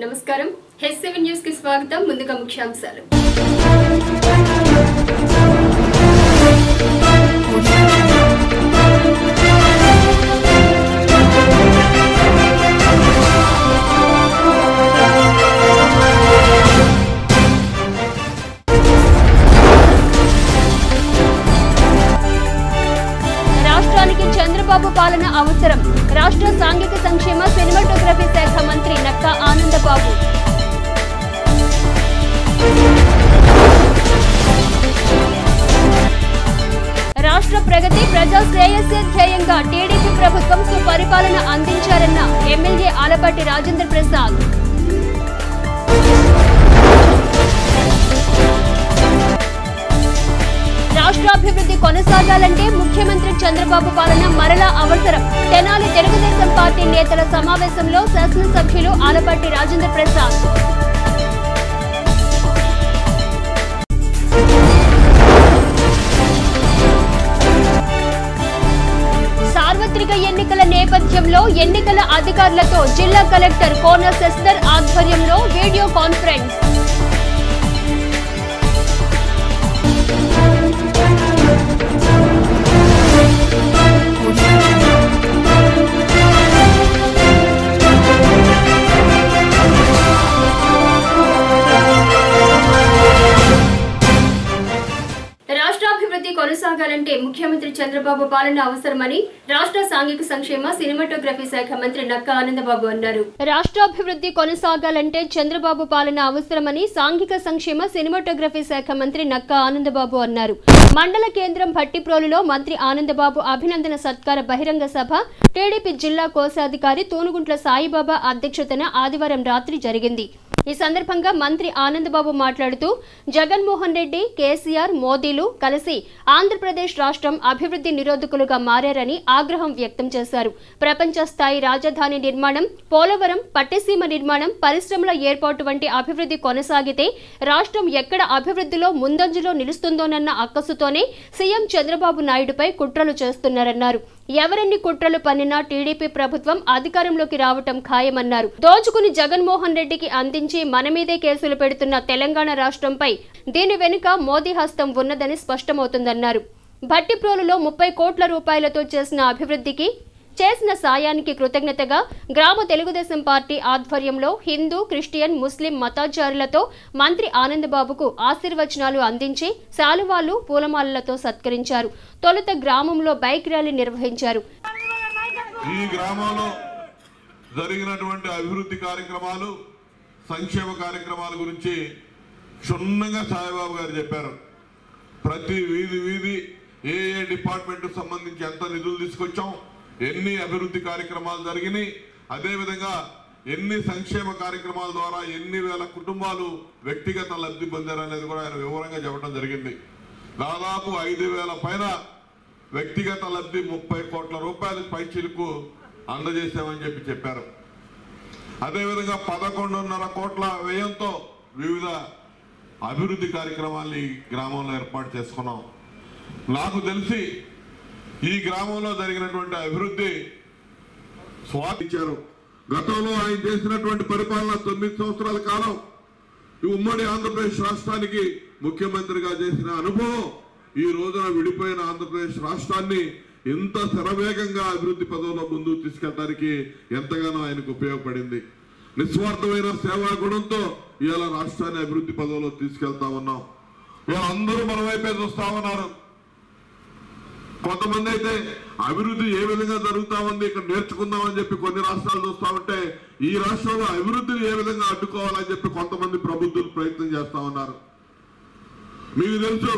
నమస్కారం H7 news కి స్వాగతం. ముందుగా ముఖ్యాంశాలు. రాష్ట్రానికి చంద్రబాబు పాలన అవసరం. రాష్ట్ర సాంఘిక సంక్షేమ సినిమాటోగ్రఫీ శాఖ మంత్రి నక్కా ఆనందబాబు. రాష్ట్ర ప్రగతి ప్రజా శ్రేయస్సే ధ్యేయంగా టీడీపీ ప్రభుత్వం సుపరిపాలన అందించారన్న ఎమ్మెల్యే ఆలపాటి రాజేంద్ర ప్రసాద్. రాష్ట్రాభివృద్ధి కొనసాగాలంటే ముఖ్యమంత్రి చంద్రబాబు పాలన మరలా అవసరం. తెనాలి తెలుగుదేశం పార్టీ నేతల సమావేశంలో శాసనసభ్యులు ఆలపాటి రాజేంద్ర ప్రసాద్. సార్వత్రిక ఎన్నికల నేపథ్యంలో ఎన్నికల అధికారులతో జిల్లా కలెక్టర్ కోన శశిధర్ ఆధ్వర్యంలో వీడియో కాన్ఫరెన్స్. రాష్ట్రాభివృద్ధి కొనసాగాలంటే ముఖ్యమంత్రి చంద్రబాబు పాలన అవసరమని రాష్ట్ర సాంఘిక సంక్షేమ సినిమాటోగ్రఫీ శాఖ మంత్రి నక్కా ఆనందబాబు అన్నారు. రాష్ట్రాభివృద్ధి కొనసాగాలంటే చంద్రబాబు పాలన అవసరమని సాంఘిక సంక్షేమ సినిమాటోగ్రఫీ శాఖ మంత్రి నక్కా ఆనందబాబు అన్నారు. మండల కేంద్రం భట్టిప్రోలులో మంత్రి ఆనందబాబు అభినందన సత్కార బహిరంగ సభ టీడీపీ జిల్లా కోశాధికారి తూనుగుంట్ల సాయిబాబా అధ్యక్షతన ఆదివారం రాత్రి జరిగింది. ఈ సందర్భంగా మంత్రి ఆనందబాబు మాట్లాడుతూ జగన్మోహన్ రెడ్డి, కేసీఆర్, మోదీలు కలిసి ఆంధ్రప్రదేశ్ రాష్ట్రం అభివృద్ధి నిరోధకులుగా మారారని ఆగ్రహం వ్యక్తం చేశారు. ప్రపంచ స్థాయి రాజధాని నిర్మాణం, పోలవరం, పట్టిసీమ నిర్మాణం, పరిశ్రమల ఏర్పాటు వంటి అభివృద్ధి కొనసాగితే రాష్ట్రం ఎక్కడ అభివృద్ధిలో ముందంజలో నిలుస్తుందోనన్న అక్కసుతోనే సీఎం చంద్రబాబు నాయుడుపై కుట్రలు చేస్తున్నారన్నారు. ఎవరెన్ని కుట్రలు పన్నినా టీడీపీ ప్రభుత్వం అధికారంలోకి రావటం ఖాయమన్నారు. దోచుకుని జగన్మోహన్ రెడ్డికి అందించి మన మీదే కేసులు పెడుతున్న తెలంగాణ రాష్ట్రంపై దీని వెనుక మోదీ హస్తం ఉన్నదని స్పష్టమవుతుందన్నారు. భట్టిప్రోలులో 30 కోట్ల రూపాయలతో చేసిన అభివృద్ధికి చేసిన సాయానికి కృతజ్ఞతగా గ్రామ తెలుగుదేశం పార్టీ ఆధ్వర్యంలో హిందూ, క్రిస్టియన్, ముస్లిం మతాచారులతో మంత్రి ఆనందబాబుకు ఆశీర్వచనాలు అందించి శాలువాలు, పూలమాలలతో సత్కరించారు. తొలుత గ్రామంలో బైక్ ర్యాలీ నిర్వహించారు. ఈ గ్రామంలో జరిగినటువంటి అభివృద్ధి కార్యక్రమాలు, సంక్షేమ కార్యక్రమాల గురించి క్షుణ్ణంగా సాయిబాబు గారు చెప్పారు. ప్రతి వీధి ఏ డిపార్ట్మెంట్ సంబంధించి ఎంత నిధులు తీసుకొచ్చాం, ఎన్ని అభివృద్ధి కార్యక్రమాలు జరిగినాయి, అదేవిధంగా ఎన్ని సంక్షేమ కార్యక్రమాల ద్వారా ఎన్ని వేల కుటుంబాలు వ్యక్తిగత లబ్ధి పొందారనేది కూడా ఆయన వివరంగా చెప్పడం జరిగింది. దాదాపు 5,000 పైన వ్యక్తిగత లబ్ధి 30 కోట్ల రూపాయల పైచిలకు అందజేశామని చెప్పారు. అదేవిధంగా 11.5 కోట్ల వ్యయంతో వివిధ అభివృద్ధి కార్యక్రమాల్ని ఈ గ్రామంలో ఏర్పాటు చేసుకున్నాం. నాకు తెలిసి ఈ గ్రామంలో జరిగినటువంటి అభివృద్ధి స్వాగతించారు. గతంలో ఆయన చేసినటువంటి పరిపాలన 9 సంవత్సరాల కాలం ఈ ఉమ్మడి ఆంధ్రప్రదేశ్ రాష్ట్రానికి ముఖ్యమంత్రిగా చేసిన అనుభవం ఈ రోజున విడిపోయిన ఆంధ్రప్రదేశ్ రాష్ట్రాన్ని ఎంత శరవేగంగా అభివృద్ధి పదంలో ముందుకు తీసుకెళ్ళడానికి ఎంతగానో ఆయనకు ఉపయోగపడింది. నిస్వార్థమైన సేవా గుణంతో ఇవాళ రాష్ట్రాన్ని అభివృద్ధి పదంలో తీసుకెళ్తా ఉన్నాం. ఇవాళ అందరూ మన వైపే చూస్తా ఉన్నారు. కొంతమంది అయితే అభివృద్ధి ఏ విధంగా జరుగుతా ఉంది ఇక్కడ నేర్చుకుందామని చెప్పి కొన్ని రాష్ట్రాలు చూస్తా ఉంటే ఈ రాష్ట్రంలో అభివృద్ధిని ఏ విధంగా అడ్డుకోవాలని చెప్పి కొంతమంది ప్రభుత్వాలు ప్రయత్నం చేస్తా ఉన్నారు. మీకు తెలుసు,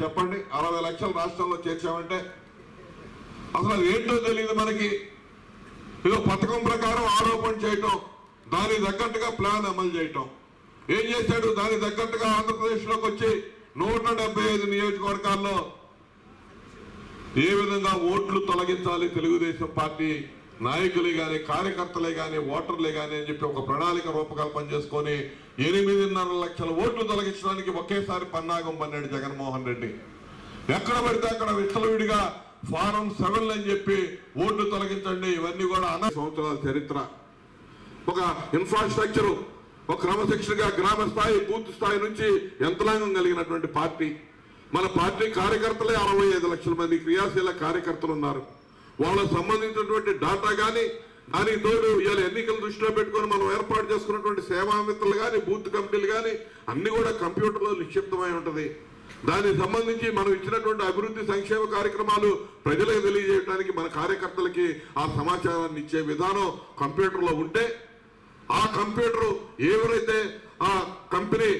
చెప్పండి 60 లక్షలు రాష్ట్రంలో చేర్చామంటే అసలు ఏంటో తెలియదు మనకి. ఏదో పథకం ప్రకారం ఆరోపణ చేయటం, దానికి తగ్గట్టుగా ప్లాన్ అమలు చేయటం. ఏం చేశాడు? దానికి తగ్గట్టుగా ఆంధ్రప్రదేశ్లోకి వచ్చి 175 నియోజకవర్గాల్లో ఏ విధంగా ఓట్లు తొలగించాలి, తెలుగుదేశం పార్టీ నాయకులే కానీ, కార్యకర్తలే కానీ, ఓటర్లే కానీ అని చెప్పి ఒక ప్రణాళిక రూపకల్పన చేసుకొని 8.5 లక్షల ఓట్లు తొలగించడానికి ఒకేసారి పన్నాగం పన్నాడు జగన్మోహన్ రెడ్డి. ఎక్కడ పడితే అక్కడ విచ్చలవిడిగా ఫారం 7 అని చెప్పి ఓట్లు తొలగించండి. ఇవన్నీ కూడా 9 సంవత్సరాల చరిత్ర. ఒక ఇన్ఫ్రాస్ట్రక్చర్, ఒక క్రమశిక్షణగా గ్రామ స్థాయి బూత్ స్థాయి నుంచి యంత్రాంగం కలిగినటువంటి పార్టీ. మన పార్టీ కార్యకర్తలే 65 లక్షల మంది క్రియాశీల కార్యకర్తలు ఉన్నారు. వాళ్ళకు సంబంధించినటువంటి డాటా కానీ, దానికి తోడు ఇవాళ ఎన్నికలు దృష్టిలో పెట్టుకొని మనం ఏర్పాటు చేసుకున్నటువంటి సేవామిత్రులు కానీ, బూత్ కమిటీలు కానీ అన్ని కూడా కంప్యూటర్లో నిక్షిప్తమై ఉంటుంది. దానికి సంబంధించి మనం ఇచ్చినటువంటి అభివృద్ధి సంక్షేమ కార్యక్రమాలు ప్రజలకు తెలియజేయడానికి మన కార్యకర్తలకి ఆ సమాచారాన్ని ఇచ్చే విధానం కంప్యూటర్లో ఉంటే, ఆ కంప్యూటర్ ఎవరైతే ఆ కంపెనీ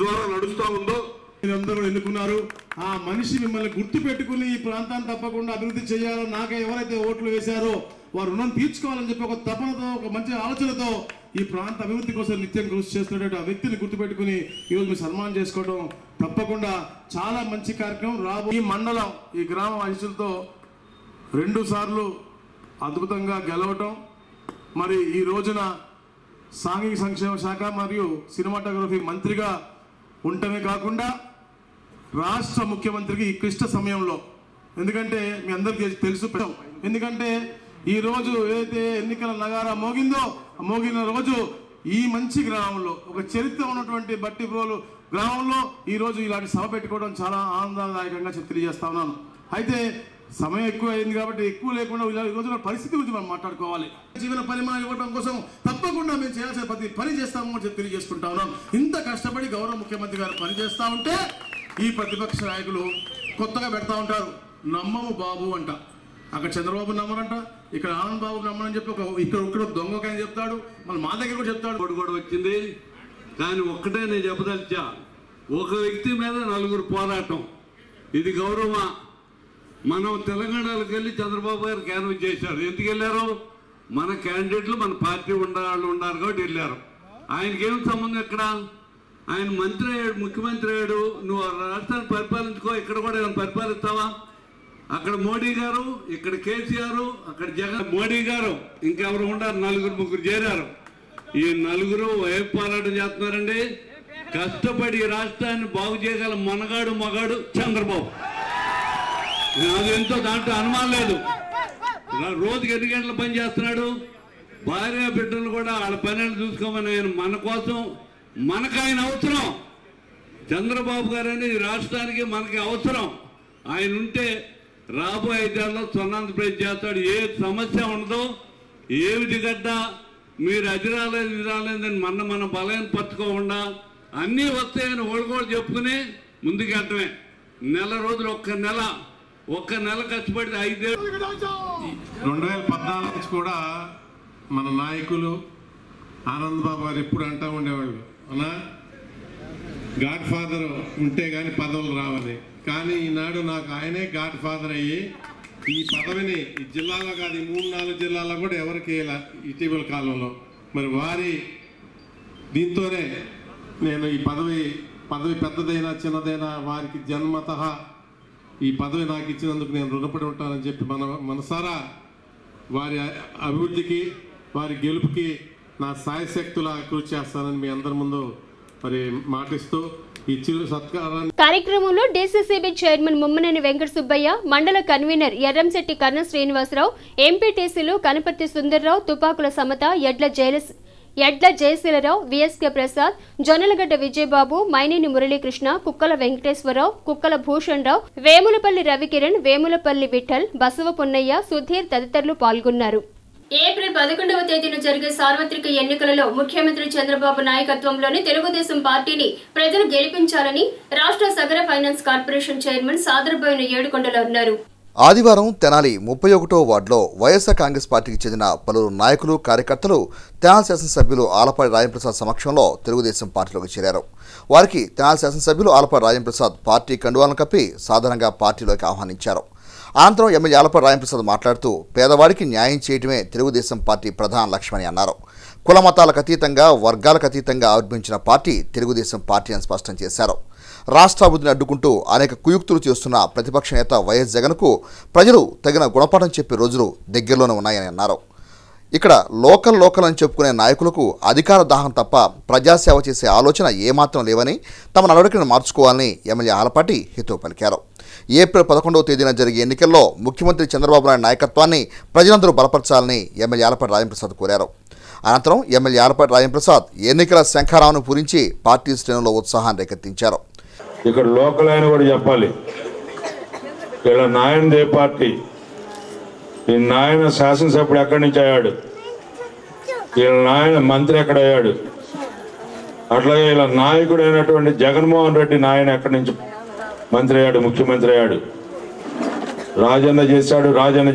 ద్వారా నడుస్తూ ఉందో మీరందరూ ఎన్నుకున్నారు. ఆ మనిషి మిమ్మల్ని గుర్తు పెట్టుకుని ఈ ప్రాంతాన్ని తప్పకుండా అభివృద్ధి చేయాలో, నాకే ఎవరైతే ఓట్లు వేశారో వారు రుణం తీర్చుకోవాలని చెప్పి ఒక తపనతో, ఒక మంచి ఆలోచనతో ఈ ప్రాంత అభివృద్ధి కోసం నిత్యం కృషి చేస్తున్నటువంటి ఆ వ్యక్తిని గుర్తుపెట్టుకుని ఈరోజు మీరు సన్మానం చేసుకోవడం తప్పకుండా చాలా మంచి కార్యక్రమం. ఈ మండలం, ఈ గ్రామ వాసులతో 2 సార్లు అద్భుతంగా గెలవటం, మరి ఈ రోజున సాంఘిక సంక్షేమ శాఖ మరియు సినిమాటోగ్రఫీ మంత్రిగా ఉండటమే కాకుండా రాష్ట్ర ముఖ్యమంత్రికి ఈ క్లిష్ట సమయంలో, ఎందుకంటే మీ అందరికీ తెలుసు, ఎందుకంటే ఈ రోజు ఏదైతే ఎన్నికల నగారా మోగిన రోజు ఈ మంచి గ్రామంలో, ఒక చరిత్ర ఉన్నటువంటి బట్టిప్రోలు గ్రామంలో ఈ రోజు ఇలాంటి సభ పెట్టుకోవడం చాలా ఆనందదాయకంగా తెలియజేస్తా ఉన్నాను. అయితే సమయం ఎక్కువ అయింది కాబట్టి ఎక్కువ లేకుండా ఈ రోజున పరిస్థితి గురించి మనం మాట్లాడుకోవాలి. జీవన పరిమాణం ఇవ్వడం కోసం తప్పకుండా మేము చేయాల్సిన ప్రతి పని చేస్తామని చెప్పి తెలియజేసుకుంటా ఉన్నాం. ఇంత కష్టపడి గౌరవ ముఖ్యమంత్రి గారు పనిచేస్తూ ఉంటే ఈ ప్రతిపక్ష నాయకులు కొత్తగా పెడతా ఉంటారు, నమ్మము బాబు అంట. అక్కడ చంద్రబాబు నమ్మరంట, ఇక్కడ ఆనంద్ బాబు నమ్మరని చెప్పి ఇక్కడ దొంగకని చెప్తాడు, మళ్ళీ మా దగ్గర కూడా చెప్తాడు. కూడా వచ్చింది. కానీ ఒక్కటే నేను చెప్పదలిచా, ఒక వ్యక్తి మీద 4 పోరాటం. ఇది గౌరవ. మనం తెలంగాణలోకి వెళ్ళి చంద్రబాబు గారు క్యాన్వస్ చేశారు. ఎందుకు వెళ్ళారు? మన క్యాండిడేట్లు మన పార్టీ వాళ్ళు ఉన్నారు కాబట్టి వెళ్ళారు. ఆయనకి ఏం సంబంధం? ఎక్కడ ఆయన మంత్రి అయ్యాడు, ముఖ్యమంత్రి అయ్యాడు. నువ్వు రాష్ట్రాన్ని పరిపాలించుకో, ఇక్కడ కూడా ఏమైనా పరిపాలిస్తావా? అక్కడ మోడీ గారు, ఇక్కడ కేసీఆర్, అక్కడ జగన్. మోడీ గారు ఇంకెవరు ఉండారు, 4-3 చేరారు. ఈ 4 ఏ పోరాటం చేస్తున్నారండి? కష్టపడి రాష్ట్రాన్ని బాగు చేయగల మగాడు చంద్రబాబు. అది ఎంతో దాంట్లో అనుమానం లేదు. రోజుకి 8 గంటలు పని చేస్తున్నాడు. భార్య బిడ్డలు కూడా వాళ్ళ పనులు చూసుకోమని ఆయన మన కోసం, మనకు ఆయన అవసరం. చంద్రబాబు గారు అనేది రాష్ట్రానికి మనకి అవసరం. ఆయన ఉంటే రాబోయే 5 ఏళ్ళలో స్వర్ణాంధ్రప్రదేశ్ చేస్తాడు. ఏ సమస్య ఉండదో, ఏమిటి గడ్డ మీరు అది రాలేదు ఇది రాలేదని మన బలయం పట్టుకోకుండా అన్నీ వస్తాయని ఓడిగోడు చెప్పుకుని ముందుకెళ్ళటమే. నెల రోజులు, ఒక్క నెల కష్టపడి 5 ఏళ్ళు. 2014 నుంచి కూడా మన నాయకులు ఆనంద్ బాబు గారు ఎప్పుడు అంటూ ఉండేవాళ్ళు, అన్నా గాడ్ ఫాదర్ ఉంటే కానీ పదవులు రావాలి. కానీ ఈనాడు నాకు ఆయనే గాడ్ ఫాదర్ అయ్యి ఈ పదవిని ఈ జిల్లాలో కాదు, ఈ 3-4 జిల్లాల్లో కూడా ఎవరికి ఇటీవల కాలంలో మరి వారి దీంతోనే నేను ఈ పదవి పెద్దదైనా చిన్నదైనా వారికి జన్మతః ఈ పదవి నాకు ఇచ్చినందుకు నేను రుణపడి ఉంటానని చెప్పి మనసారా వారి అభివృద్ధికి, వారి గెలుపుకి నా సాయశక్తులా కృషి చేస్తానని మీ అందరి ముందు మరి మాటిస్తూ ఈ చిరు సత్కారాన్ని. కార్యక్రమంలో డీసీసీబీ చైర్మన్ ముమ్మనేని వెంకట సుబ్బయ్య, మండల కన్వీనర్ ఎర్రంశెట్టి కర్ణ శ్రీనివాసరావు, ఎంపీటీసీలు కనపర్తి సుందర్రావు, తుపాకుల సమత, ఎడ్ల జయశీలరావు, విఎస్కే ప్రసాద్, జొన్నలగడ్డ విజయబాబు, మైనేని మురళీకృష్ణ, కుక్కల వెంకటేశ్వరరావు, కుక్కల భూషణ్ రావు, వేములపల్లి రవికిరణ్, వేములపల్లి విఠల్, బసవ పున్నయ్య, సుధీర్ తదితరులు పాల్గొన్నారు. ఏప్రిల్ 11వ తేదీన జరిగే సార్వత్రిక ఎన్నికలలో ముఖ్యమంత్రి చంద్రబాబు నాయకత్వంలోని తెలుగుదేశం పార్టీని ప్రజలు గెలిపించాలని రాష్ట్ర సగర ఫైనాన్స్ కార్పొరేషన్ చైర్మన్ సాదర్బోయిన ఏడుకొండల అన్నారు. ఆదివారం తెనాలి 31వ వార్డులో వైఎస్ఆర్ కాంగ్రెస్ పార్టీకి చెందిన పలువురు నాయకులు, కార్యకర్తలు తెనాలి శాసనసభ్యులు ఆలపాటి రాజంప్రసాద్ సమక్షంలో తెలుగుదేశం పార్టీలోకి చేరారు. వారికి తెనాలి శాసనసభ్యులు ఆలపాటి రాజంప్రసాద్ పార్టీ కండువాలను కప్పి సాధారణంగా పార్టీలోకి ఆహ్వానించారు. అనంతరం ఎమ్మెల్యే ఆలపాటి రాజంప్రసాద్ మాట్లాడుతూ పేదవాడికి న్యాయం చేయడమే తెలుగుదేశం పార్టీ ప్రధాన లక్ష్యమని అన్నారు. కుల మతాలకు అతీతంగా, వర్గాలకు అతీతంగా ఆవిర్భవించిన పార్టీ తెలుగుదేశం పార్టీ అని స్పష్టం చేశారు. రాష్ట్ర అభివృద్ధిని అడ్డుకుంటూ అనేక కుయుక్తులు చేస్తున్న ప్రతిపక్ష నేత వైఎస్ జగన్కు ప్రజలు తగిన గుణపాఠం చెప్పే రోజులు దగ్గరలోనే ఉన్నాయని అన్నారు. ఇక్కడ లోకల్ అని చెప్పుకునే నాయకులకు అధికార దాహం తప్ప ప్రజాసేవ చేసే ఆలోచన ఏమాత్రం లేవని, తమ నడవడికను మార్చుకోవాలని ఎమ్మెల్యే ఆలపాటి హితవు పలికారు. ఏప్రిల్ 11వ తేదీన జరిగే ఎన్నికల్లో ముఖ్యమంత్రి చంద్రబాబు నాయుడు నాయకత్వాన్ని ప్రజలందరూ బలపరచాలని ఎమ్మెల్యే ఆలపాటి రాజంప్రసాద్ కోరారు. అనంతరం ఎమ్మెల్యే ఆలపాటి రాజేంద్రప్రసాద్ ఎన్నికల శంఖారావును పూరించి పార్టీ శ్రేణుల్లో ఉత్సాహాన్ని రేకెత్తించారు. ఇక్కడ లోకల్ ఆయన కూడా చెప్పాలి, వీళ్ళ నాయనది ఏ పార్టీ, ఈ నాయన శాసనసభ్యుడు ఎక్కడి నుంచి అయ్యాడు, వీళ్ళ నాయన మంత్రి ఎక్కడ అయ్యాడు, అట్లాగే వీళ్ళ నాయకుడు అయినటువంటి జగన్మోహన్ రెడ్డి నాయన ఎక్కడి నుంచి మంత్రి అయ్యాడు, ముఖ్యమంత్రి అయ్యాడు. రాజన్న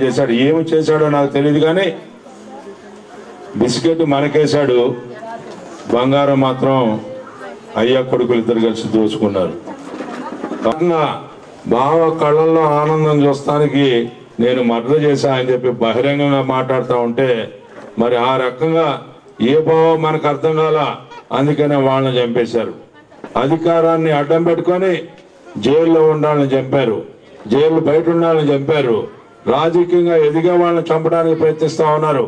చేశాడు, ఏమి చేశాడో నాకు తెలియదు, కానీ బిస్కెట్ మనకేశాడు, బంగారం మాత్రం అయ్యా కొడుకులు ఇద్దరు కలిసి దోచుకున్నారు. బావ కళ్ళల్లో ఆనందం చూస్తానికి నేను మర్డర్ చేశా అని చెప్పి బహిరంగంగా మాట్లాడుతూ ఉంటే మరి ఆ రకంగా ఏ భావం మనకు అర్థం కాల, అందుకనే వాళ్ళని చంపేశారు. అధికారాన్ని అడ్డం పెట్టుకొని జైల్లో ఉండాలని చంపారు, జైలు బయట ఉండాలని చంపారు, రాజకీయంగా ఎదిగే వాళ్ళని చంపడానికి ప్రయత్నిస్తూ ఉన్నారు.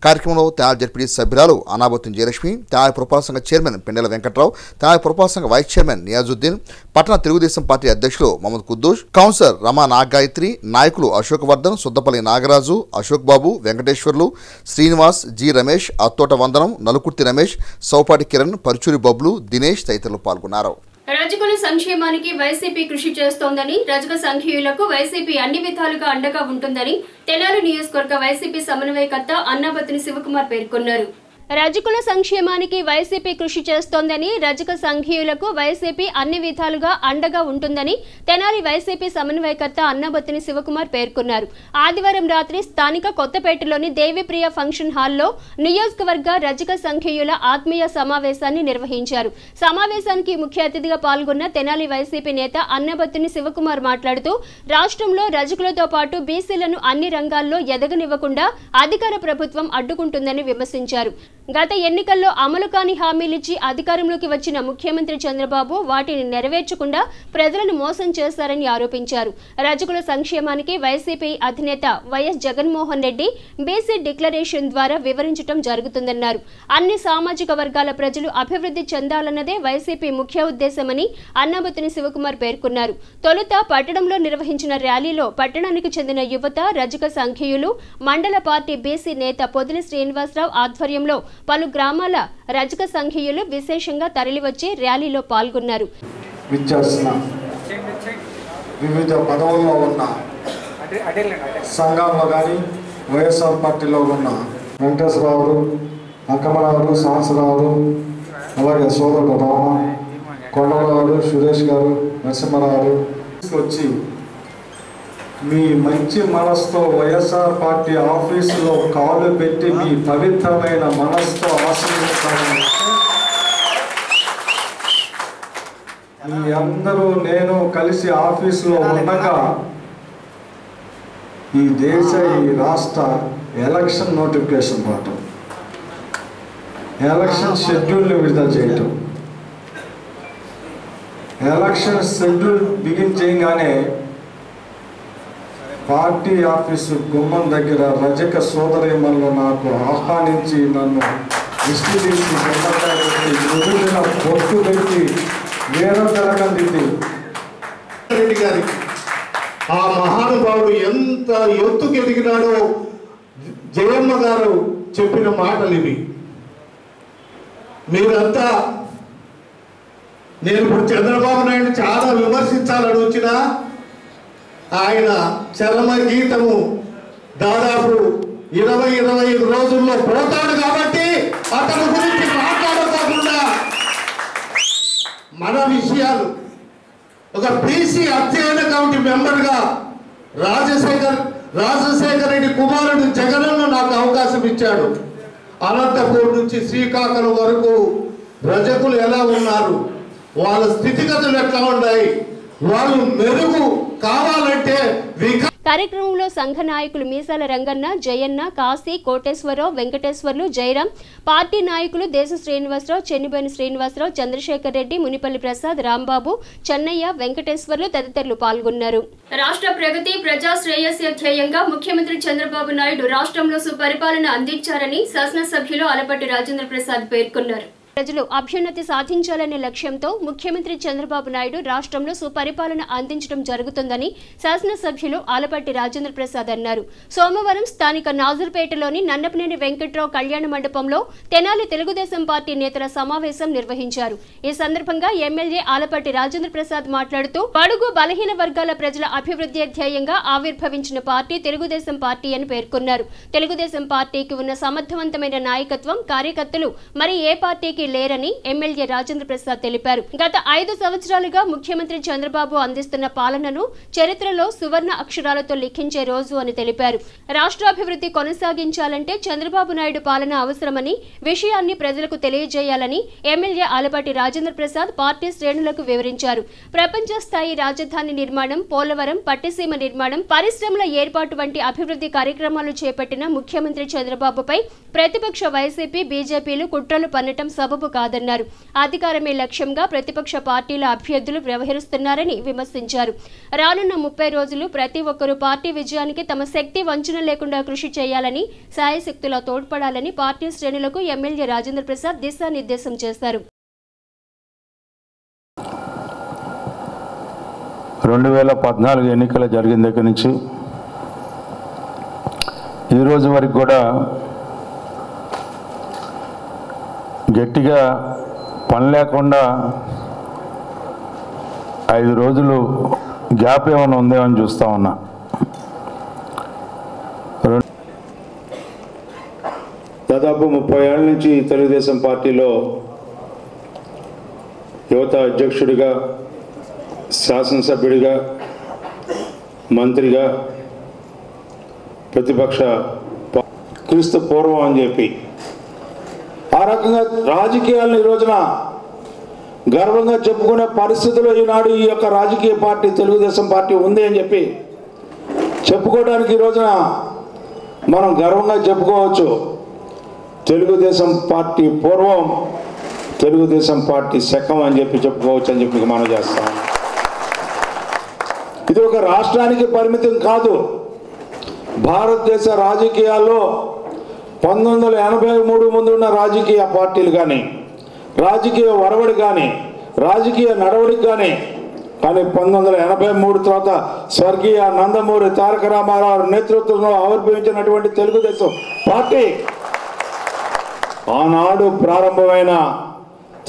కార్యక్రమంలో తెనాలి జడ్పీటీ సభ్యురాలు అనాబత్తుని జయలక్ష్మి, తెనాలి పురపాలక సంఘ చైర్మన్ పెండెల వెంకట్రావు, తెనాలి పురపాలక సంఘ వైస్ చైర్మన్ నియాజుద్దీన్, పట్టణ తెలుగుదేశం పార్టీ అధ్యక్షులు మహమ్మద్ కుద్దూష్, కౌన్సిలర్ రమా నాగాయత్రి, నాయకులు అశోక్ వర్ధన్, సుద్దపల్లి నాగరాజు, అశోక్ బాబు, వెంకటేశ్వర్లు, శ్రీనివాస్, జి రమేష్, అత్తోట వందనం, నలుకుర్తి రమేష్, సౌపాటి కిరణ్, పరుచూరి బబ్లు, దినేష్ తదితరులు పాల్గొన్నారు. రజకుల సంక్షేమానికి వైసీపీ కృషి చేస్తోందని, రజక సంఘీయులకు వైసీపీ అన్ని విధాలుగా అండగా ఉంటుందని తెనాలి నియోజకవర్గ వైసీపీ సమన్వయకర్త అన్నాబత్తుని శివకుమార్ పేర్కొన్నారు. రజకుల సంక్షేమానికి వైసీపీ కృషి చేస్తోందని, రజక సంఘీయులకు వైసీపీ అన్ని విధాలుగా అండగా ఉంటుందని తెనాలి వైసీపీ సమన్వయకర్త అన్నాబత్తుని శివకుమార్ పేర్కొన్నారు. ఆదివారం రాత్రి స్థానిక కొత్తపేటలోని దేవిప్రియ ఫంక్షన్ హాల్లో నియోజకవర్గ రజక సంఘీయుల ఆత్మీయ సమావేశాన్ని నిర్వహించారు. సమావేశానికి ముఖ్య అతిథిగా పాల్గొన్న తెనాలి వైసీపీ నేత అన్నాబత్తుని శివకుమార్ మాట్లాడుతూ, రాష్ట్రంలో రజకులతో పాటు బీసీలను అన్ని రంగాల్లో ఎదగనివ్వకుండా అధికార ప్రభుత్వం అడ్డుకుంటుందని విమర్శించారు. గత ఎన్నికల్లో అమలు కాని హామీలిచ్చి అధికారంలోకి వచ్చిన ముఖ్యమంత్రి చంద్రబాబు వాటిని నెరవేర్చకుండా ప్రజలను మోసం చేశారని ఆరోపించారు. రజకుల సంక్షేమానికి వైసీపీ అధినేత YS Jaganmohan Reddy BC declaration ద్వారా వివరించడం జరుగుతుందన్నారు. అన్ని సామాజిక వర్గాల ప్రజలు అభివృద్ధి చెందాలన్నదే వైసీపీ ముఖ్య ఉద్దేశమని అన్నాబత్తుని శివకుమార్ పేర్కొన్నారు. తొలుత పట్టణంలో నిర్వహించిన ర్యాలీలో పట్టణానికి చెందిన యువత, రజక సంఘీయులు, మండల పార్టీ బీసీ నేత పొదిలి శ్రీనివాసరావు ఆధ్వర్యంలో పలు గ్రామాల రజక సంఘీయులు విశేషంగా తరలివచ్చి ర్యాలీలో పాల్గొన్నారు. వివిధ పదవుల్లో ఉన్న సంఘాల్లో కానీ వైఎస్ఆర్ పార్టీలో ఉన్న వెంకటేశ్వరరావు, అక్కమరావు, సాహసరావు, అలాగే సోదరుడు రామ, కొండలరావు, సురేష్ గారు, నరసింహరావు వచ్చి మీ మంచి మనసుతో వైఎస్ఆర్ పార్టీ ఆఫీసులో కాలు పెట్టి మీ పవిత్రమైన మనసుతో ఆశీర్వదిస్తారని మీ అందరూ నేను కలిసి ఆఫీసులో ఉండగా ఈ దేశ ఈ రాష్ట్ర ఎలక్షన్ నోటిఫికేషన్ రావటం, ఎలక్షన్ షెడ్యూల్ని విడుదల చేయటం, ఎలక్షన్ షెడ్యూల్ బిగిన్ చేయగానే పార్టీ ఆఫీసు గుమ్మం దగ్గర రజక సోదరీమణులు నాకు ఆహ్వానించి నన్ను దృష్టి తీసి గుమ్మడిన పొట్టు పెట్టి వేరే తెలకంది రెడ్డి గారి ఆ మహానుభావుడు ఎంత ఎత్తుకు ఎదిగినాడో జయమ్మ గారు చెప్పిన మాటలు ఇవి. మీరంతా నేను ఇప్పుడు చంద్రబాబు నాయుడు చాలా విమర్శించాలని వచ్చినా ఆయన చరమ గీతము దాదాపు 20-25 రోజుల్లో పోతాడు కాబట్టి అతని గురించి మాట్లాడకుండా మన విషయాలు ఒక బీసీ అధ్యయన కమిటీ మెంబర్గా రాజశేఖర్ రెడ్డి కుమారుడు జగనన్న నాకు అవకాశం ఇచ్చాడు. అనంతపూర్ నుంచి శ్రీకాకుళం వరకు రజకులు ఎలా ఉన్నారు, వాళ్ళ స్థితిగతులు ఎట్లా ఉన్నాయి, వాళ్ళు మెరుగు కావాలంటే కార్యక్రమంలో సంఘ నాయకులు మీసాల రంగన్న, జయన్న, కాశీ, కోటేశ్వరరావు, వెంకటేశ్వర్లు, జయరాం, పార్టీ నాయకులు దేశ శ్రీనివాసరావు, చెన్నిబోయిన శ్రీనివాసరావు, చంద్రశేఖర్ రెడ్డి, మునిపల్లి ప్రసాద్, రాంబాబు, చెన్నయ్య, వెంకటేశ్వర్లు తదితరులు పాల్గొన్నారు. రాష్ట్ర ప్రగతి, ప్రజా శ్రేయస్య ధ్యేయంగా ముఖ్యమంత్రి చంద్రబాబు నాయుడు రాష్ట్రంలో సుపరిపాలన అందించారని శాసనసభ్యులు ఆలపాటి రాజేంద్ర ప్రసాద్ పేర్కొన్నారు. ప్రజలు అభ్యున్నతి సాధించాలనే లక్ష్యంతో ముఖ్యమంత్రి చంద్రబాబు నాయుడు రాష్ట్రంలో సుపరిపాలన అందించడం జరుగుతుందని శాసనసభ్యులు ఆలపాటి రాజేంద్ర ప్రసాద్ అన్నారు. సోమవారం స్థానిక నాజర్పేటలోని నన్నపనేని వెంకట్రావు కళ్యాణ మండపంలో తెనాలి తెలుగుదేశం పార్టీ నేతల సమావేశం నిర్వహించారు. ఈ సందర్భంగా ఎమ్మెల్యే ఆలపాటి రాజేంద్ర ప్రసాద్ మాట్లాడుతూ బడుగు బలహీన వర్గాల ప్రజల అభివృద్ధి ధ్యేయంగా ఆవిర్భవించిన పార్టీ తెలుగుదేశం పార్టీ అని పేర్కొన్నారు. తెలుగుదేశం పార్టీకి ఉన్న సమర్థవంతమైన నాయకత్వం, కార్యకర్తలు మరి ఏ పార్టీకి లేరని ఎమ్మెల్యే రాజేంద్ర ప్రసాద్ తెలిపారు. గత 5 సంవత్సరాలుగా ముఖ్యమంత్రి చంద్రబాబు అందిస్తున్న పాలనను చరిత్రలో సువర్ణ అక్షరాలతో లిఖించే రోజు అని తెలిపారు. రాష్ట్రాభివృద్ధి కొనసాగించాలంటే చంద్రబాబు నాయుడు పాలన అవసరమని విషయాన్ని ప్రజలకు తెలియజేయాలని ఎమ్మెల్యే ఆలపాటి రాజేంద్ర ప్రసాద్ పార్టీ శ్రేణులకు వివరించారు. ప్రపంచ స్థాయి రాజధాని నిర్మాణం, పోలవరం, పట్టిసీమ నిర్మాణం, పరిశ్రమల ఏర్పాటు వంటి అభివృద్ధి కార్యక్రమాలు చేపట్టిన ముఖ్యమంత్రి చంద్రబాబుపై ప్రతిపక్ష వైసీపీ, బీజేపీలు కుట్రలు పన్నటం సబబు కాదన్నారు. అధికారమే లక్ష్యంగా ప్రతిపక్ష పార్టీల అభ్యర్థులు వ్యవహరిస్తున్నారని విమర్శించారు. రానున్న 30 రోజులు ప్రతి ఒక్కరూ పార్టీ విజయానికి తమ శక్తి వంచన లేకుండా కృషి చేయాలని, సాయశక్తులా తోడ్పడాలని పార్టీ శ్రేణులకు ఎమ్మెల్యే రాజేంద్ర ప్రసాద్ దిశానిర్దేశం చేశారు. 2014 ఎన్నికలు జరిగిన దగ్గర నుంచి ఈ రోజు వరకు కూడా గట్టిగా పని లేకుండా 5 రోజులు గ్యాప్ ఏమైనా ఉందేమని చూస్తూ ఉన్నా. దాదాపు 30 ఏళ్ళ నుంచి తెలుగుదేశం పార్టీలో యువత అధ్యక్షుడిగా, శాసనసభ్యుడిగా, మంత్రిగా, ప్రతిపక్ష క్రీస్తు పూర్వం అని చెప్పి ఆ రకంగా రాజకీయాలను ఈ రోజున గర్వంగా చెప్పుకునే పరిస్థితుల్లో ఈనాడు ఈ యొక్క రాజకీయ పార్టీ తెలుగుదేశం పార్టీ ఉంది అని చెప్పి చెప్పుకోవడానికి ఈ రోజున మనం గర్వంగా చెప్పుకోవచ్చు. తెలుగుదేశం పార్టీ పూర్వం, తెలుగుదేశం పార్టీ శకం అని చెప్పి చెప్పుకోవచ్చు అని చెప్పి మనం చేస్తాం. ఇది ఒక రాష్ట్రానికి పరిమితం కాదు. భారతదేశ రాజకీయాల్లో 1983 ముందు ఉన్న రాజకీయ పార్టీలు కానీ, రాజకీయ వరవడి కానీ, రాజకీయ నడవడికి కానీ 1983 తర్వాత స్వర్గీయ నందమూరి తారక రామారావు నేతృత్వంలో ఆవిర్భవించినటువంటి తెలుగుదేశం పార్టీ ఆనాడు ప్రారంభమైన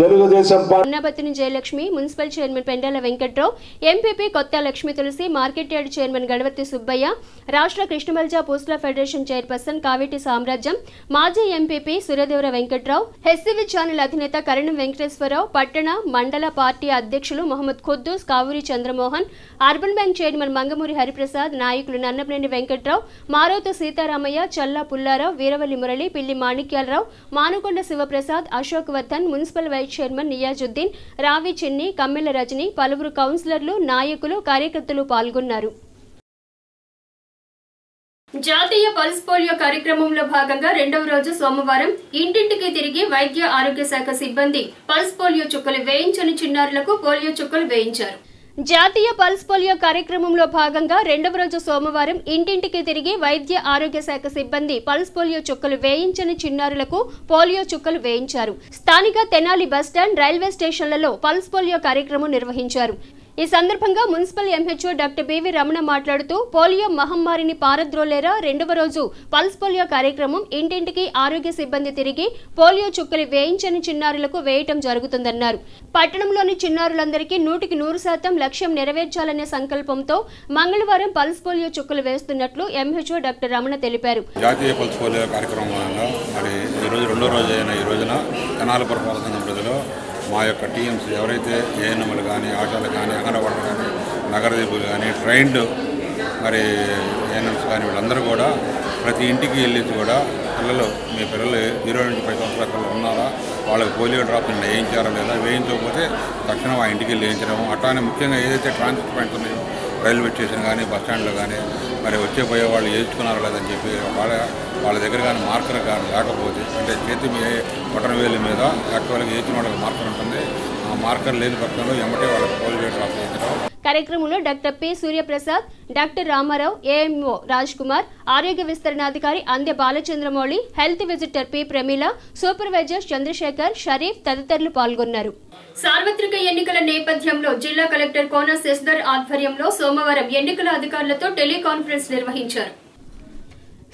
Telugu Desam Annabattini Jayalakshmi, municipal chairman Pendala Venkatrao, MPP Kotha Lakshmi Tulasi, market yard chairman Gadavarthi Subbaiah, రాష్ట్ర కృష్ణమల్జా పోస్టుల ఫెడరేషన్ చైర్పర్సన్ కావేటి సామ్రాజ్యం, మాజీ MPP Suradevara Venkatrao, HCV channel అధినేత కరణం వెంకటేశ్వరరావు, పట్టణ, మండల పార్టీ అధ్యక్షులు Mohammed Khuddus, Kavuri Chandramohan, urban bank chairman Mangamuri Hariprasad, నాయకులు నన్నపనేని వెంకట్రావు, మారోతు సీతారామయ్య, చల్లా Pullarao, Veeravalli Murali, Pilli Manikyalarao, Manukonda Sivaprasad, Ashok Vardhan, municipal vice chairman Niyazuddin, Ravi Chinni, Kammela Rajani, పలువురు కౌన్సిలర్లు, నాయకులు, కార్యకర్తలు పాల్గొన్నారు. జాతీయ పల్స్ పోలియో కార్యక్రమంలో భాగంగా 2వ రోజు సోమవారం ఇంటింటికి తిరిగి వైద్య ఆరోగ్య శాఖ సిబ్బంది పల్స్ పోలియో చుక్కలు వేయించని చిన్నారులకు పోలియో చుక్కలు వేయించారు. జాతీయ పల్స్ పోలియో కార్యక్రమంలో భాగంగా 2వ రోజు సోమవారం ఇంటింటికి తిరిగి వైద్య ఆరోగ్య శాఖ సిబ్బంది పల్స్ పోలియో చుక్కలు వేయించని చిన్నారులకు పోలియో చుక్కలు వేయించారు. స్థానిక తెనాలి బస్టాండ్, రైల్వే స్టేషన్లలో పల్స్ పోలియో కార్యక్రమం నిర్వహించారు. ఈ సందర్భంగా municipal MHO doctor BV Ramana మాట్లాడుతూ పోలియో మహమ్మారిని పారద్రోలేరా 2వ రోజు పల్స్ పోలియో కార్యక్రమం ఇంటింటికి ఆరోగ్య సిబ్బంది తిరిగి పోలియో చుక్కలు వేయించని చిన్నారులకు వేయటం జరుగుతుందన్నారు. పట్టణంలోని చిన్నారులందరికీ 100% లక్ష్యం నెరవేర్చాలనే సంకల్పంతో మంగళవారం పల్స్ పోలియో చుక్కలు వేస్తున్నట్లు ఎంహెచ్ఓ డాక్టర్ రమణ తెలిపారు. జాతీయ పల్స్ పోలియో కార్యక్రమంలో మరి ఈ రోజు 2వ రోజు అయిన ఈ రోజున తెనాలి పురపాలక సంఘం ప్రజలు మా యొక్క టీమ్స్ ఎవరైతే ఏఎన్ఎంలు కానీ, ఆశాలు కానీ, అంగన్వాడీలు కానీ, నగరదీపులు కానీ, ట్రైన్డ్ మరి ఏఎన్ఎంస్ కానీ వీళ్ళందరూ కూడా ప్రతి ఇంటికి వెళ్ళి కూడా పిల్లలు, మీ పిల్లలు 0 నుంచి 10 సంవత్సరాల పిల్లలు ఉన్నారా, వాళ్ళకి పోలియో డ్రాప్స్ వేయించారా లేదా, వేయించకపోతే తక్షణం ఆ ఇంటికి వెళ్ళి వేయించడం. అట్లానే ముఖ్యంగా ఏదైతే ట్రాన్స్పోర్ట్ పాయింట్స్ ఉన్నాయో రైల్వే స్టేషన్ కానీ, బస్ స్టాండ్లో కానీ మరి వచ్చే పోయే వాళ్ళు వేయించుకున్నారా లేదని చెప్పి వాళ్ళ దగ్గర కానీ మార్కర్ కానీ లేకపోతే, అంటే చేతి బటన్ వేలు మీద యాక్చువల్గా వేయించిన వాళ్ళకి మార్కర్ ఉంటుంది, ఆ మార్కర్ లేని పక్షంలో ఎమ్మటే వాళ్ళకి పోలియో డ్రాప్ వేయించడం. కార్యక్రమంలో doctor P Suryaprasad, doctor Ramarao, AMO Raj Kumar, ఆరోగ్య విస్తరణాధికారి Ande Balachandramouli, health visitor P Pramila, supervisor Chandrashekar, Sharif తదితరులు పాల్గొన్నారు. సార్వత్రిక ఎన్నికల నేపథ్యంలో జిల్లా కలెక్టర్ కోన శశిధర్ ఆధ్వర్యంలో సోమవారం ఎన్నికల అధికారులతో టెలికాన్ఫరెన్స్ నిర్వహించారు.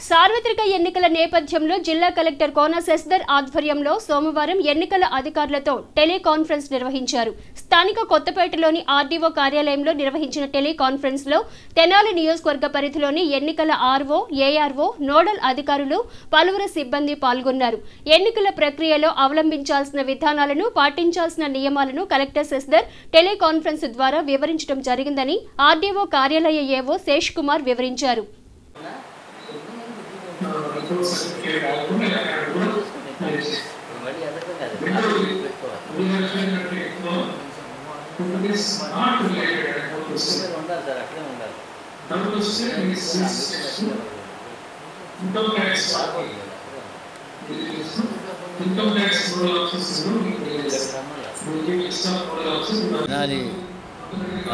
సార్వత్రిక ఎన్నికల నేపథ్యంలో జిల్లా కలెక్టర్ కోన శశిధర్ ఆధ్వర్యంలో సోమవారం ఎన్నికల అధికారులతో టెలికాన్ఫరెన్స్ నిర్వహించారు. స్థానిక కొత్తపేటలోని ఆర్డీఓ కార్యాలయంలో నిర్వహించిన టెలికాన్ఫరెన్స్ లో తెనాలి నియోజకవర్గ పరిధిలోని ఎన్నికల ఆర్ఓ, ఏఆర్ఓ, నోడల్ అధికారులు, పలువురు సిబ్బంది పాల్గొన్నారు. ఎన్నికల ప్రక్రియలో అవలంబించాల్సిన విధానాలను, పాటించాల్సిన నియమాలను కలెక్టర్ శశిధర్ టెలికాన్ఫరెన్స్ ద్వారా వివరించడం జరిగిందని ఆర్డీఓ కార్యాలయ ఏవో శేష్ కుమార్ వివరించారు.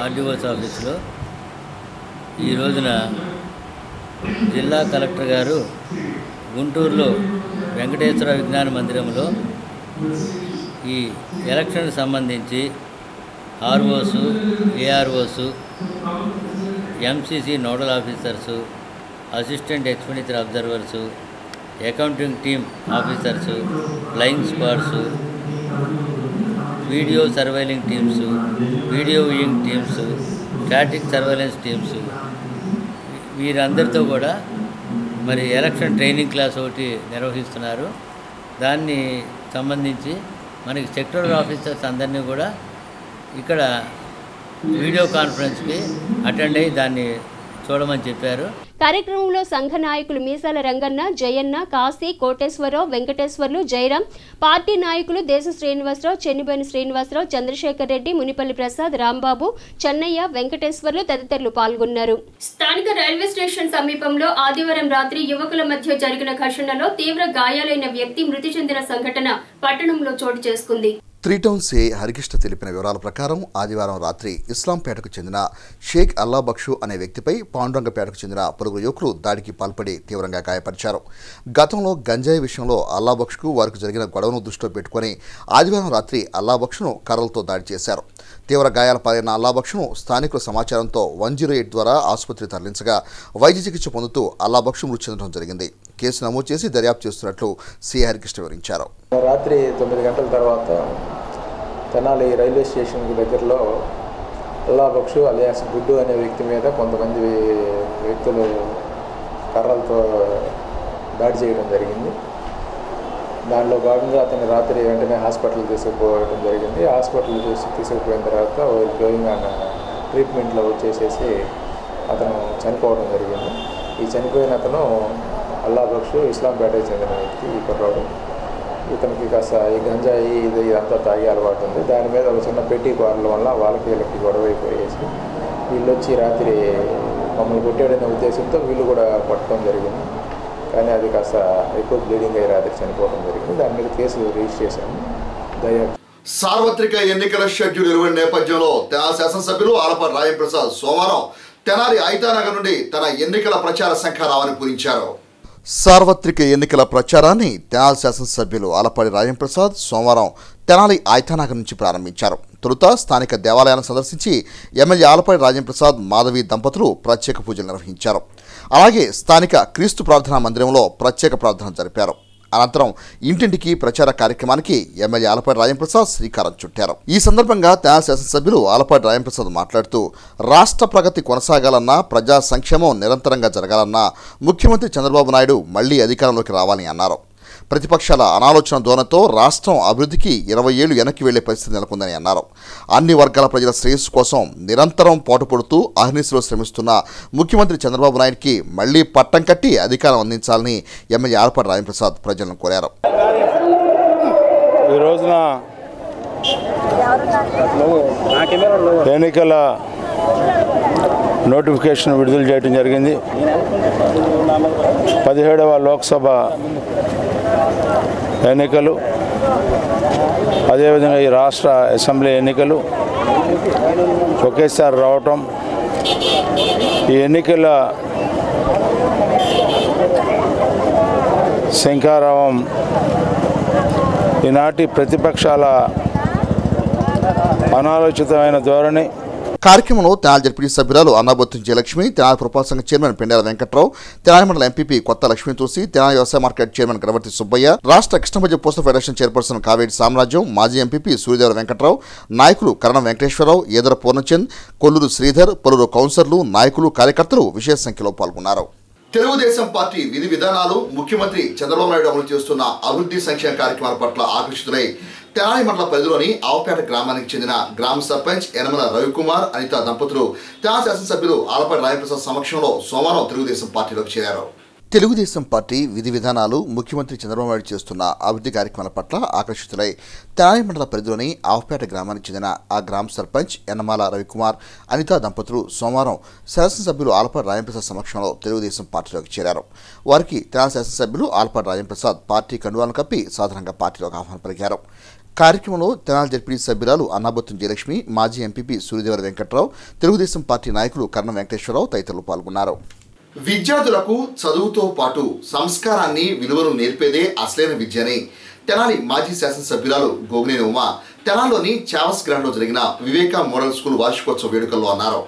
ఆర్డీఓస్ ఆఫీస్లో ఈ రోజున జిల్లా కలెక్టర్ గారు గుంటూరులో వెంకటేశ్వర విజ్ఞాన మందిరంలో ఈ ఎలక్షన్కి సంబంధించి ROs, AROs, MCC nodal officers, assistant expenditure observers, accounting team officers, flying squads, video surveilling teams, video viewing teams, static surveillance teams, వీరందరితో కూడా మరి ఎలక్షన్ ట్రైనింగ్ క్లాస్ ఒకటి నిర్వహిస్తున్నారు. దాన్ని సంబంధించి మనకి సెక్టరల్ ఆఫీసర్స్ అందరినీ కూడా ఇక్కడ వీడియో కాన్ఫరెన్స్కి అటెండ్ అయ్యి దాన్ని చూడమని చెప్పారు. కార్యక్రమంలో సంఘ నాయకులు మీసాల రంగన్న, జయన్న, కాశీ, కోటేశ్వరరావు, వెంకటేశ్వర్లు, జయరాం, పార్టీ నాయకులు దేశ శ్రీనివాసరావు, చెన్నిబోయిన శ్రీనివాసరావు, చంద్రశేఖర్ రెడ్డి, మునిపల్లి ప్రసాద్, రాంబాబు, చెన్నయ్య, వెంకటేశ్వర్లు తదితరులు పాల్గొన్నారు. స్థానిక రైల్వే స్టేషన్ సమీపంలో ఆదివారం రాత్రి యువకుల మధ్య జరిగిన ఘర్షణలో తీవ్ర గాయాలైన వ్యక్తి మృతి చెందిన సంఘటన పట్టణంలో చోటు చేసుకుంది. త్రీ టౌన్ సిఐ హరికృష్ణ తెలిపిన వివరాల ప్రకారం ఆదివారం రాత్రి ఇస్లాంపేటకు చెందిన షేక్ అల్లా బక్షు అనే వ్యక్తిపై పాండురంగపేటకు చెందిన పలువురు యువకులు దాడికి పాల్పడి తీవ్రంగా గాయపరిచారు. గతంలో గంజాయి విషయంలో అల్లా బక్షుకు వారికి జరిగిన గొడవను దృష్టిలో పెట్టుకుని ఆదివారం రాత్రి అల్లా బక్షును కర్రలతో దాడి చేశారు. తీవ్ర గాయాల పాలైన అల్లా బక్షును స్థానికుల సమాచారంతో 108 ద్వారా ఆసుపత్రి తరలించగా వైద్య చికిత్స పొందుతూ అల్లా బక్షు మృతి చెందడం జరిగింది. కేసు నమోదు చేసి దర్యాప్తు చేస్తున్నట్లు సిఐ హరికృష్ణ వివరించారు. రాత్రి 9 గంటల తర్వాత తెనాలి రైల్వే స్టేషన్కి దగ్గరలో అల్లా బక్షు అలియాస్ గుడ్డు అనే వ్యక్తి మీద కొంతమంది వ్యక్తులు కర్రలతో దాడి చేయడం జరిగింది. దానిలో భాగంగా అతను రాత్రి వెంటనే హాస్పిటల్ తీసుకుపోవడం జరిగింది. హాస్పిటల్ తీసుకుపోయిన తర్వాత గోయింగ్ ఆన్ ట్రీట్మెంట్లో వచ్చేసేసి అతను చనిపోవడం జరిగింది. ఈ చనిపోయిన అతను అల్లా బక్షు ఇస్లాంపేటకి చెందిన వ్యక్తి. ఈ కుర్రాడు ఇతనికి కాస్త ఈ గంజాయి ఇదంతా తాగే అలవాటు ఉంది. దాని మీద ఒక చిన్న పెట్టి కోరల వల్ల వాళ్ళకి వీళ్ళకి గొడవ అయిపోయేసి వీళ్ళు వచ్చి రాత్రి మమ్మల్ని కొట్టాడనే ఉద్దేశంతో వీళ్ళు కూడా పట్టడం జరిగింది. కానీ అది కాస్త ఎక్కువ బ్లీడింగ్ అయ్యి రాత్రి చనిపోవడం జరిగింది. దాని మీద కేసు రిజిస్టర్ చేశాము. సార్వత్రిక ఎన్నికల షెడ్యూల్ వెలువడిన నేపథ్యంలో తెనాలి శాసనసభ్యులు ఆలపాటి రాజేంద్రప్రసాద్ సోమవారం తెనాలి ఐతానగర్ నుండి తన ఎన్నికల ప్రచార శంఖారావాన్ని పూరించారు. సార్వత్రిక ఎన్నికల ప్రచారాన్ని తెనాలి శాసనసభ్యులు ఆలపాటి రాజేంద్రప్రసాద్ సోమవారం తెనాలి ఐతానగర్ నుంచి ప్రారంభించారు. తొలుత స్థానిక దేవాలయాలను సందర్శించి ఎమ్మెల్యే ఆలపాటి రాజేంద్రప్రసాద్, మాధవి దంపతులు ప్రత్యేక పూజలు నిర్వహించారు. అలాగే స్థానిక క్రీస్తు ప్రార్థనా మందిరంలో ప్రత్యేక ప్రార్థన జరిపారు. అనంతరం ఇంటింటికి ప్రచార కార్యక్రమానికి ఎమ్మెల్యే ఆలపాటి రాజేంద్రప్రసాద్ శ్రీకారం చుట్టారు. ఈ సందర్భంగా తెనాలి శాసనసభ్యులు ఆలపాటి రాజేంద్రప్రసాద్ మాట్లాడుతూ రాష్ట్ర ప్రగతి కొనసాగాలన్నా, ప్రజా సంక్షేమం నిరంతరంగా జరగాలన్నా ముఖ్యమంత్రి చంద్రబాబు నాయుడు మళ్లీ అధికారంలోకి రావాలని అన్నారు. ప్రతిపక్షాల అనాలోచన ధోరణితో రాష్ట్రం అభివృద్ధికి 20 ఏళ్లు వెనక్కి వెళ్లే పరిస్థితి నెలకొందని అన్నారు. అన్ని వర్గాల ప్రజల శ్రేయస్సు కోసం నిరంతరం పాటుపడుతూ అహర్నిశలో శ్రమిస్తున్న ముఖ్యమంత్రి చంద్రబాబు నాయుడుకి మళ్లీ పట్టం కట్టి అధికారం అందించాలని ఎమ్మెల్యే ఆలపాటి రాజేంద్రప్రసాద్ ప్రజలను కోరారు. ఈ రోజున ఎన్నికల నోటిఫికేషన్ విడుదల చేయడం జరిగింది. 17వ లోక్సభ ఎన్నికలు అదేవిధంగా ఈ రాష్ట్ర అసెంబ్లీ ఎన్నికలు ఒకేసారి రావటం, ఈ ఎన్నికల శంఖారావం ఈనాటి ప్రతిపక్షాల అనాలోచితమైన ధోరణి. కార్యక్రమంలో తెనాలి జడ్పీటీ సభ్యురాలు అన్నాబొత్తు జయలక్ష్మి, తెనాలి పురపాలక సంఘ చైర్మన్ పెండేల వెంకట్రావు, తెనాలి మండల ఎంపీపీ కొత్త లక్ష్మీ తులసి, తెనాలి వ్యవసాయ మార్కెట్ చైర్మన్ గణపతి సుబ్బయ్య, రాష్ట్ర కృష్ణభజ postal federation chairperson Kaveti Samrajyam, మాజీ ఎంపీపీ సూర్యదేవ వెంకట్రావు, నాయకులు కరణం వెంకటేశ్వరరావు, ఏదర పూర్ణచంద్, కొల్లూరు శ్రీధర్, పలువురు కౌన్సిలర్లు, నాయకులు, కార్యకర్తలు విశేష సంఖ్యలో పాల్గొన్నారు. తెలుగుదేశం పార్టీ విధి విధానాలు, ముఖ్యమంత్రి చంద్రబాబు నాయుడు అమలు చేస్తున్న అభివృద్ధి సంక్షేమ కార్యక్రమాల పట్ల ఆకర్షితులై తెనాలి మండల పరిధిలోని ఆవుపేట గ్రామానికి చెందిన గ్రామ సర్పంచ్ యనమల రవికుమార్, అనిత దంపతులు తెనాలి శాసనసభ్యులు ఆలపాటి రాయప్రసాద్ సమక్షంలో సోమవారం తెలుగుదేశం పార్టీలోకి చేరారు. తెలుగుదేశం పార్టీ విధి విధానాలు, ముఖ్యమంత్రి చంద్రబాబు నాయుడు చేస్తున్న అభివృద్ధి కార్యక్రమాల పట్ల ఆకర్షితులై తెనాలి మండల పరిధిలోని ఆవుపేట గ్రామానికి చెందిన ఆ గ్రామ సర్పంచ్ యనమల రవికుమార్, అనిత దంపతులు సోమవారం శాసనసభ్యులు ఆలపాటి రాజప్రసాద్ సమక్షంలో తెలుగుదేశం పార్టీలోకి చేరారు. వారికి తెనాలి శాసనసభ్యులు ఆలపాటి రాజప్రసాద్ పార్టీ కండువాలను కప్పి సాధారణంగా పార్టీలోకి ఆహ్వానం పలికారు. కార్యక్రమంలో తెనాలి జడ్పీటీ సభ్యురాలు అన్నాబొత్తు జయలక్ష్మి, మాజీ ఎంపీపీ సూర్యదేవ వెంకట్రావు, తెలుగుదేశం పార్టీ నాయకులు కరణం వెంకటేశ్వరరావు తదితరులు పాల్గొన్నారు. విద్యార్థులకు చదువుతో పాటు సంస్కారాన్ని, విలువను నేర్పేదే అసలైన విద్యని తెనాలి మాజీ శాసనసభ్యురాలు గోగినేని ఉమ తెనాలిలోని చావస్ గ్రాండ్లో జరిగిన వివేక మోడల్ స్కూల్ వార్షికోత్సవ వేడుకల్లో అన్నారు.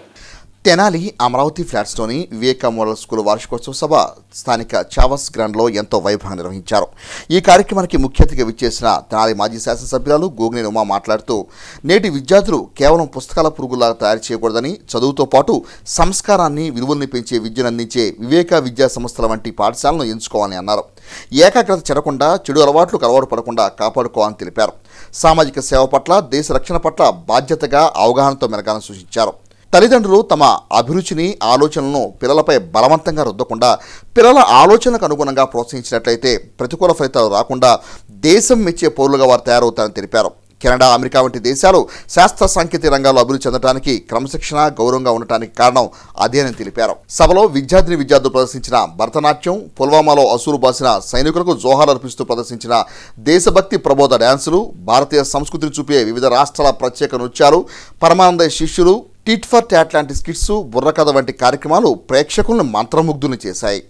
తెనాలి అమరావతి ఫ్లాట్స్లోని వివేక మోడల్ స్కూల్ వార్షికోత్సవ సభ స్థానిక చావస్ గ్రాండ్లో ఎంతో వైభవంగా నిర్వహించారు. ఈ కార్యక్రమానికి ముఖ్య అతిథిగా విచ్చేసిన తెనాలి మాజీ శాసనసభ్యురాలు గోగినేని ఉమ మాట్లాడుతూ, నేటి విద్యార్థులు కేవలం పుస్తకాల పురుగులాగా తయారు చేయకూడదని, చదువుతో పాటు సంస్కారాన్ని, విలువల్ని పెంచే విద్యను అందించే వివేక విద్యా సంస్థల వంటి పాఠశాలను ఎంచుకోవాలని అన్నారు. ఏకాగ్రత చెడకుండా, చెడు అలవాట్లకు అలవాటు పడకుండా కాపాడుకోవాలని తెలిపారు. సామాజిక సేవ పట్ల, దేశ రక్షణ పట్ల బాధ్యతగా, అవగాహనతో మెలగాలని సూచించారు. తల్లిదండ్రులు తమ అభిరుచిని, ఆలోచనలను పిల్లలపై బలవంతంగా రుద్దకుండా పిల్లల ఆలోచనలకు అనుగుణంగా ప్రోత్సహించినట్లయితే ప్రతికూల ఫలితాలు రాకుండా దేశం మెచ్చే పౌరులుగా వారు తయారవుతారని తెలిపారు. కెనడా, అమెరికా వంటి దేశాలు శాస్త్ర సాంకేతిక రంగాల్లో అభివృద్ధి చెందడానికి, క్రమశిక్షణ, గౌరవంగా ఉండటానికి కారణం అదేనని తెలిపారు. సభలో విద్యార్థులు ప్రదర్శించిన భరతనాట్యం, పుల్వామాలో అసూలు బాసిన సైనికులకు జోహార్ అర్పిస్తూ ప్రదర్శించిన దేశభక్తి ప్రబోధ డ్యాన్సులు, భారతీయ సంస్కృతిని చూపే వివిధ రాష్ట్రాల ప్రత్యేక నృత్యాలు, పరమానందయ్య శిష్యులు, టిట్ ఫర్ టాట్ లాంటి స్కిట్స్, బుర్రకథ వంటి కార్యక్రమాలు ప్రేక్షకులను మంత్రముగ్ధుల్ని చేశాయి.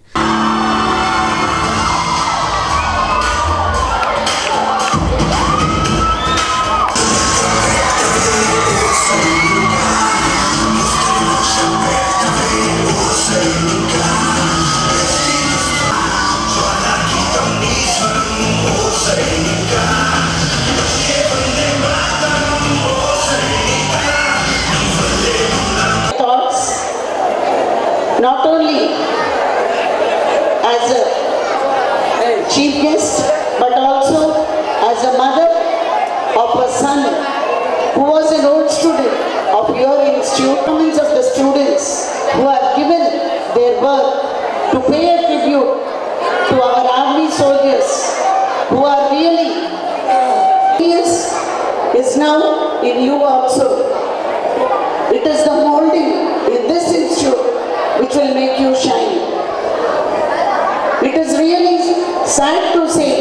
Not only as a chief guest, but also as a mother of a son who was an old student of your institute. Comments of the students who have given their work to pay a tribute to our army soldiers who are really is now in you also. It is the molding in this institute which will make you shine. It is really sad to say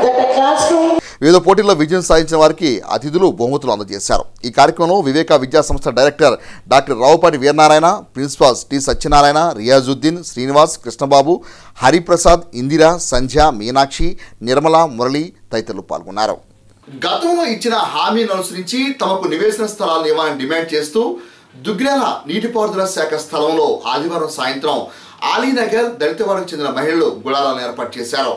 that a classroom. వివిధ పోటీల్లో విజయం సాధించిన వారికి అతిథులు బహుమతులు అందజేశారు. ఈ కార్యక్రమంలో Viveka Vidya Samstha director doctor Ravupati Veeranarayana, principals T Satyanarayana, Riyazuddin, Srinivas, Krishnababu, Hariprasad, Indira, Sandhya, Meenakshi, Nirmala, Murali తదితరులు పాల్గొన్నారు. గతంలో ఇచ్చిన హామీని అనుసరించి తమకు నివేశన స్థలాలను ఇవ్వాలని డిమాండ్ చేస్తూ దుగ్గ్యాల నీటిపారుదల శాఖ స్థలంలో ఆదివారం సాయంత్రం ఆలీనగర్ దళితవాడకు చెందిన మహిళలు గుడారాలను ఏర్పాటు చేశారు.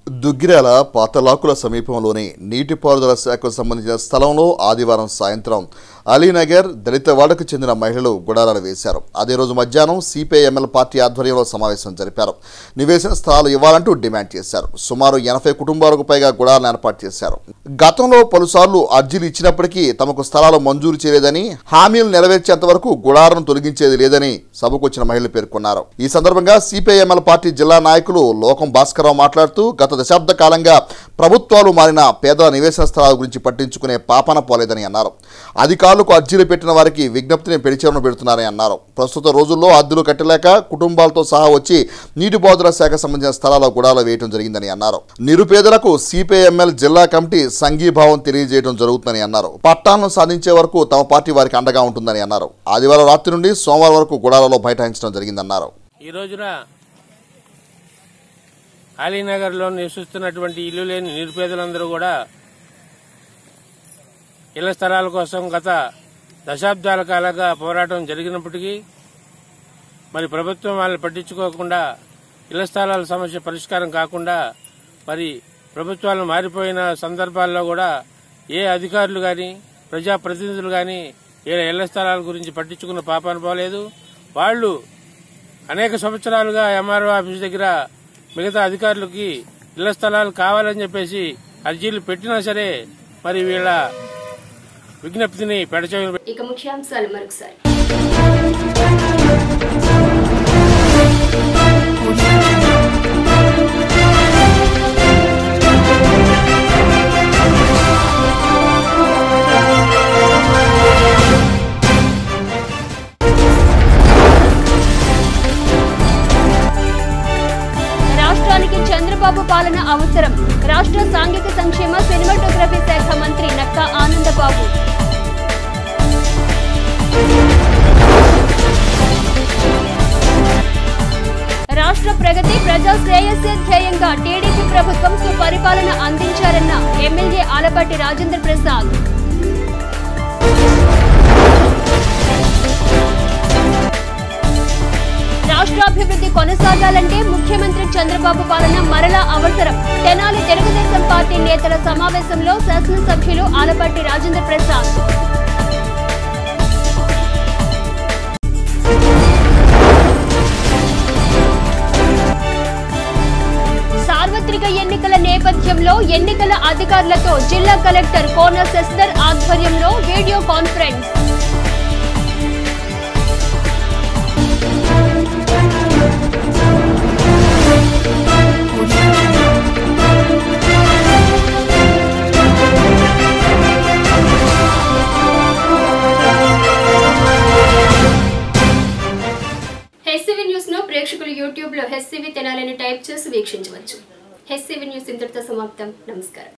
దుగ్గిరాల పాతలాకుల సమీపంలోని నీటిపారుదల శాఖకు సంబంధించిన స్థలంలో ఆదివారం సాయంత్రం అలీనగర్ దళితవాడకు చెందిన మహిళలు గుడారాలు వేశారు. అదే రోజు మధ్యాహ్నం సిపిఐఎంఎల్ పార్టీ ఆధ్వర్యంలో సమావేశం జరిపారు. నివేశన స్థలాలు ఇవ్వాలంటూ డిమాండ్ చేశారు. సుమారు 80 కుటుంబాలకు పైగా గుడారాలను ఏర్పాటు చేశారు. గతంలో పలుసార్లు అర్జీలు ఇచ్చినప్పటికీ తమకు స్థలాలు మంజూరు చేయలేదని, హామీలు నెరవేర్చేంత వరకు గుడారం తొలగించేది లేదని సభకు వచ్చిన మహిళలు పేర్కొన్నారు. ఈ సందర్భంగా సిపిఐఎంఎల్ పార్టీ జిల్లా నాయకులు లోకం భాస్కరరావు మాట్లాడుతూ, గత దశాబ్ద కాలంగా ప్రభుత్వాలు మారిన పేదల నివేశన స్థలాల గురించి పట్టించుకునే పాపన పోలేదని అన్నారు. అధికారులకు అర్జీలు పెట్టిన వారికి విజ్ఞప్తిని పెడిచేవన పెడుతున్నారని అన్నారు. ప్రస్తుత రోజుల్లో అద్దెలు కట్టలేక కుటుంబాలతో సహా వచ్చి నీటిపారుదల శాఖ సంబంధించిన స్థలాల గుడాలు వేయడం జరిగిందని అన్నారు. నిరుపేదలకు సిపిఐఎంఎల్ జిల్లా కమిటీ సంఘీభావం తెలియజేయడం జరుగుతుందని అన్నారు. పట్టాలను సాధించే వరకు తమ పార్టీ వారికి అండగా ఉంటుందని అన్నారు. ఆదివారం రాత్రి నుండి సోమవారం వరకు గుడాలలో బైఠాయించడం జరిగిందన్నారు. ఈ రోజున అలీనగర్లో నివసిస్తున్నటువంటి ఇల్లు లేని నిరుపేదలందరూ కూడా ఇళ్ల స్థలాల కోసం గత దశాబ్దాల కాలంగా పోరాటం జరిగినప్పటికీ మరి ప్రభుత్వం వాళ్ళని పట్టించుకోకుండా ఇళ్ల స్థలాల సమస్య పరిష్కారం కాకుండా మరి ప్రభుత్వాలు మారిపోయిన సందర్భాల్లో కూడా ఏ అధికారులు కానీ ప్రజాప్రతినిధులు కానీ ఇళ్ల స్థలాల గురించి పట్టించుకున్న పాపాన పోలేదు. వాళ్ళు అనేక సంవత్సరాలుగా ఎంఆర్ఓ ఆఫీస్ దగ్గర మిగతా అధికారులకి ఇళ్ల స్థలాలు కావాలని చెప్పేసి అర్జీలు పెట్టినా సరే మరి వీళ్ళ విజ్ఞప్తిని పెడచెవిన. ఇక ముఖ్యాంశాలు మరొకసారి. రాష్ట్రానికి చంద్రబాబు పాలన అవసరం. రాష్ట్ర సాంఘిక సంక్షేమ సినిమాటోగ్రఫీ శాఖ మంత్రి నక్కా ఆనందబాబు. రాష్ట్ర ప్రగతి ప్రజా శ్రేయస్సే ధ్యేయంగా టీడీపీ ప్రభుత్వం సుపరిపాలన అందించారన్న ఎమ్మెల్యే ఆలపాటి రాజేంద్ర ప్రసాద్. రాష్ట్రాభివృద్ధి కొనసాగాలంటే ముఖ్యమంత్రి చంద్రబాబు పాలన మరలా అవసరం. తెనాలి తెలుగుదేశం పార్టీ నేతల సమావేశంలో శాసనసభ్యులు ఆలపాటి రాజేంద్ర ప్రసాద్. సార్వత్రిక ఎన్నికల నేపథ్యంలో ఎన్నికల అధికారులతో జిల్లా కలెక్టర్ కోన శశిధర్ ఆధ్వర్యంలో వీడియో కాన్ఫరెన్స్. హెచ్సివి న్యూస్ ను ప్రేక్షకులు యూట్యూబ్ లో హెచ్సివి తెనాలని టైప్ చేసి వీక్షించవచ్చు. హెచ్సివి న్యూస్ ఇంతటితో సమాప్తం. నమస్కారం.